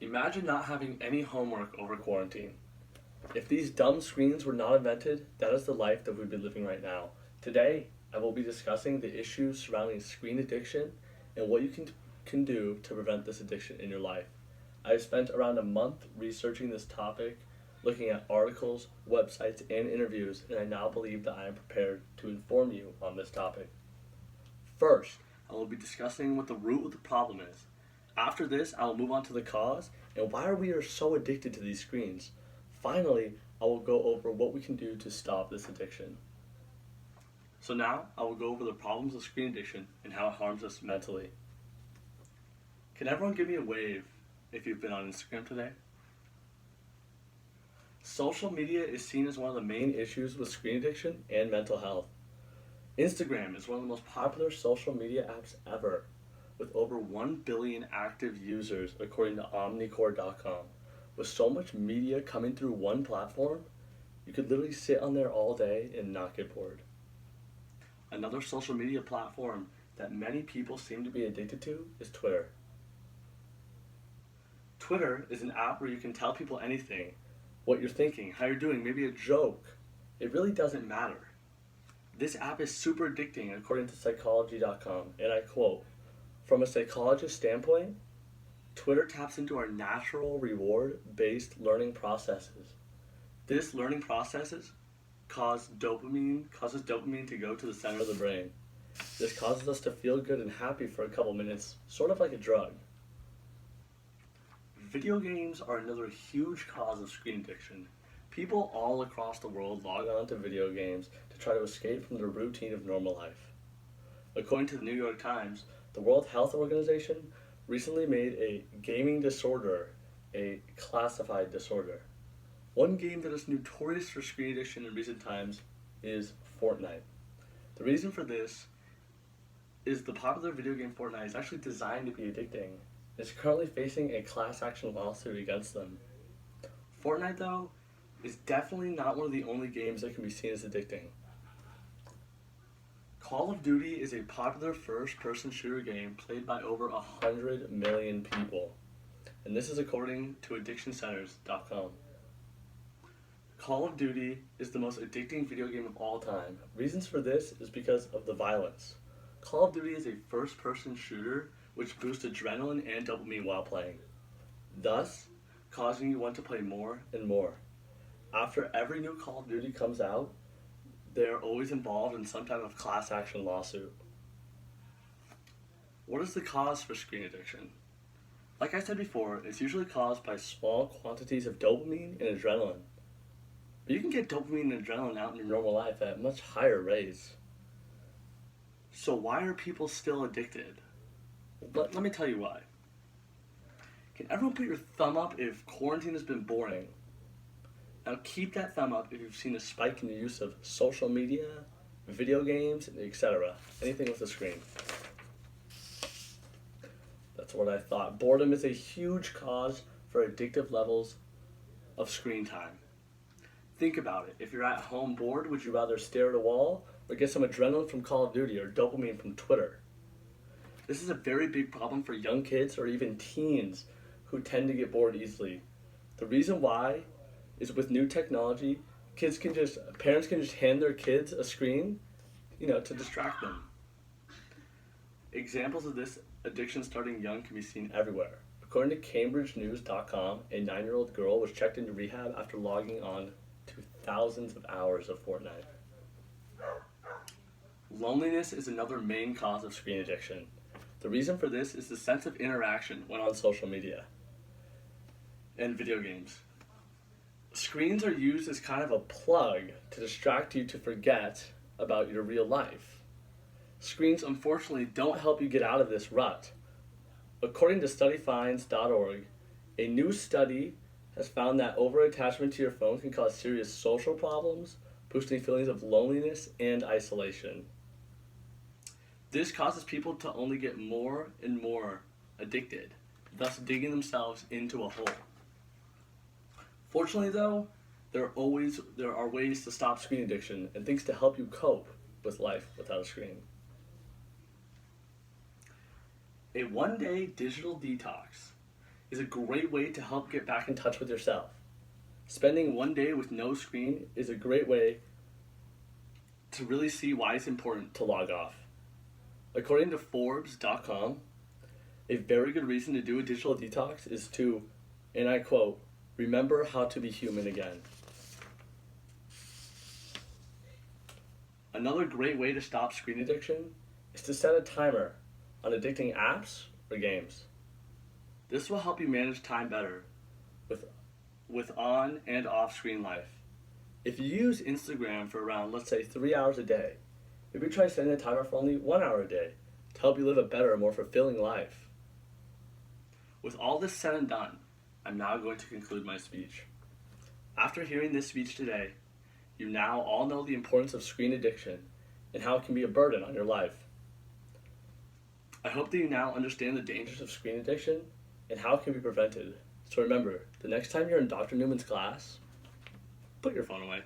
Imagine not having any homework over quarantine. If these dumb screens were not invented, that is the life that we'd be living right now. Today, I will be discussing the issues surrounding screen addiction and what you can do to prevent this addiction in your life. I have spent around a month researching this topic, looking at articles, websites, and interviews, and I now believe that I am prepared to inform you on this topic. First, I will be discussing what the root of the problem is. After this, I will move on to the cause and why we are so addicted to these screens. Finally, I will go over what we can do to stop this addiction. So now, I will go over the problems of screen addiction and how it harms us mentally. Can everyone give me a wave if you've been on Instagram today? Social media is seen as one of the main issues with screen addiction and mental health. Instagram is one of the most popular social media apps ever, with over 1 billion active users according to omnicore.com. With so much media coming through one platform, you could literally sit on there all day and not get bored. Another social media platform that many people seem to be addicted to is Twitter. Twitter is an app where you can tell people anything, what you're thinking, how you're doing, maybe a joke. It really doesn't matter. This app is super addicting according to psychology.com, and I quote, "From a psychologist standpoint, Twitter taps into our natural reward-based learning processes. This learning processes causes dopamine to go to the center of the brain. This causes us to feel good and happy for a couple minutes, sort of like a drug." Video games are another huge cause of screen addiction. People all across the world log on to video games to try to escape from the routine of normal life. According to the New York Times, the World Health Organization recently made a gaming disorder a classified disorder. One game that is notorious for screen addiction in recent times is Fortnite. The reason for this is the popular video game Fortnite is actually designed to be addicting. It's currently facing a class action lawsuit against them. Fortnite, though, is definitely not one of the only games that can be seen as addicting. Call of Duty is a popular first-person shooter game played by over 100 million people, and this is according to addictioncenters.com. Call of Duty is the most addicting video game of all time. Reasons for this is because of the violence. Call of Duty is a first-person shooter which boosts adrenaline and dopamine while playing, thus causing you want to play more and more. After every new Call of Duty comes out, they're always involved in some type of class action lawsuit. What is the cause for screen addiction? Like I said before, it's usually caused by small quantities of dopamine and adrenaline. But you can get dopamine and adrenaline out in your normal life at much higher rates. So why are people still addicted? Let me tell you why. Can everyone put your thumb up if quarantine has been boring? Now keep that thumb up if you've seen a spike in the use of social media, video games, etc. Anything with a screen. That's what I thought. Boredom is a huge cause for addictive levels of screen time. Think about it. If you're at home bored, would you rather stare at a wall or get some adrenaline from Call of Duty or dopamine from Twitter? This is a very big problem for young kids or even teens who tend to get bored easily. The reason why is with new technology, parents can just hand their kids a screen, to distract them. Examples of this addiction starting young can be seen everywhere. According to CambridgeNews.com, a 9-year-old girl was checked into rehab after logging on to thousands of hours of Fortnite. Loneliness is another main cause of screen addiction. The reason for this is the sense of interaction when on social media and video games. Screens are used as kind of a plug to distract you to forget about your real life. Screens unfortunately don't help you get out of this rut. According to studyfinds.org, a new study has found that over-attachment to your phone can cause serious social problems, boosting feelings of loneliness and isolation. This causes people to only get more and more addicted, thus digging themselves into a hole. Fortunately though, there are ways to stop screen addiction and things to help you cope with life without a screen. A one-day digital detox is a great way to help get back in touch with yourself. Spending one day with no screen is a great way to really see why it's important to log off. According to Forbes.com, a very good reason to do a digital detox is to, and I quote, remember how to be human again. Another great way to stop screen addiction is to set a timer on addicting apps or games. This will help you manage time better with on and off screen life. If you use Instagram for around, let's say, 3 hours a day, maybe try setting a timer for only 1 hour a day to help you live a better, more fulfilling life. With all this said and done, I'm now going to conclude my speech. After hearing this speech today, you now all know the importance of screen addiction and how it can be a burden on your life. I hope that you now understand the dangers of screen addiction and how it can be prevented. So remember, the next time you're in Dr. Newman's class, put your phone away.